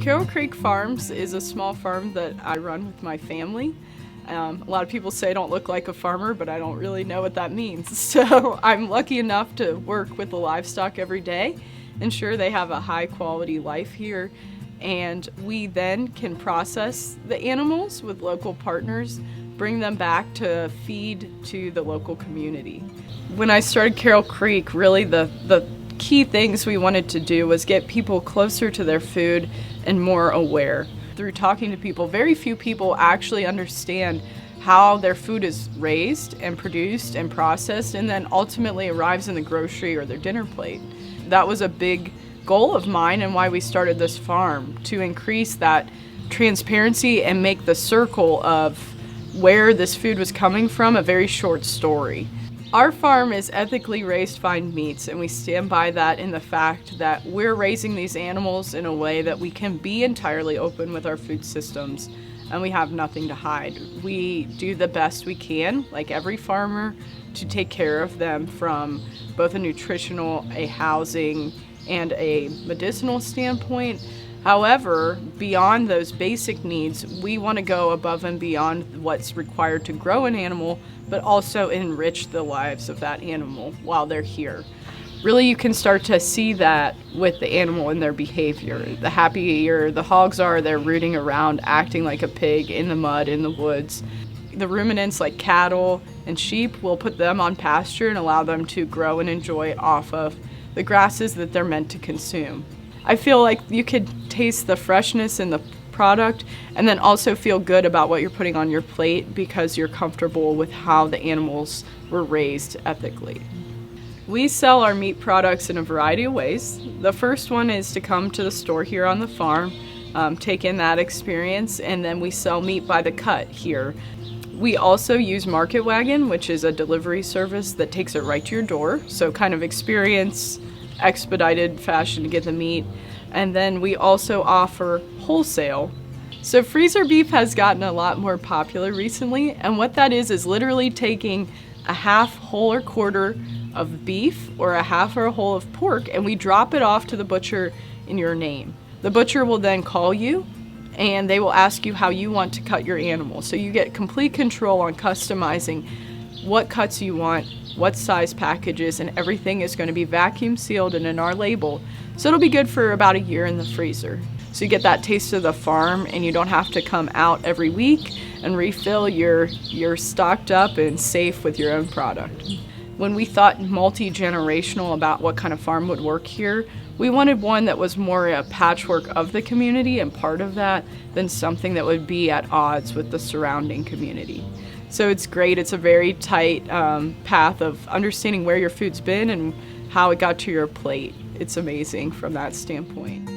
Carroll Creek Farms is a small farm that I run with my family. A lot of people say I don't look like a farmer, but I don't really know what that means. So I'm lucky enough to work with the livestock every day, ensure they have a high quality life here, and we then can process the animals with local partners, bring them back to feed to the local community. When I started Carroll Creek, really the key things we wanted to do was get people closer to their food and more aware. Through talking to people, very few people actually understand how their food is raised and produced and processed and then ultimately arrives in the grocery or their dinner plate. That was a big goal of mine and why we started this farm, to increase that transparency and make the circle of where this food was coming from a very short story. Our farm is ethically raised fine meats, and we stand by that in the fact that we're raising these animals in a way that we can be entirely open with our food systems, and we have nothing to hide. We do the best we can, like every farmer, to take care of them from both a nutritional, a housing, and a medicinal standpoint. However, beyond those basic needs, we want to go above and beyond what's required to grow an animal, but also enrich the lives of that animal while they're here. Really, you can start to see that with the animal and their behavior. The happier the hogs are, they're rooting around, acting like a pig in the mud, in the woods. The ruminants like cattle and sheep, will put them on pasture and allow them to grow and enjoy off of the grasses that they're meant to consume. I feel like you could taste the freshness in the product and then also feel good about what you're putting on your plate because you're comfortable with how the animals were raised ethically. We sell our meat products in a variety of ways. The first one is to come to the store here on the farm, take in that experience, and then we sell meat by the cut here. We also use Market Wagon, which is a delivery service that takes it right to your door, so kind of experience expedited fashion to get the meat. And then we also offer wholesale. So freezer beef has gotten a lot more popular recently, and what that is literally taking a half, whole, or quarter of beef or a half or a whole of pork, and we drop it off to the butcher in your name. The butcher will then call you and they will ask you how you want to cut your animal. So you get complete control on customizing what cuts you want, what size packages, and everything is going to be vacuum sealed and in our label. So it'll be good for about a year in the freezer. So you get that taste of the farm and you don't have to come out every week and refill. You're stocked up and safe with your own product. When we thought multi-generational about what kind of farm would work here, we wanted one that was more a patchwork of the community and part of that than something that would be at odds with the surrounding community. So it's great. It's a very tight path of understanding where your food's been and how it got to your plate. It's amazing from that standpoint.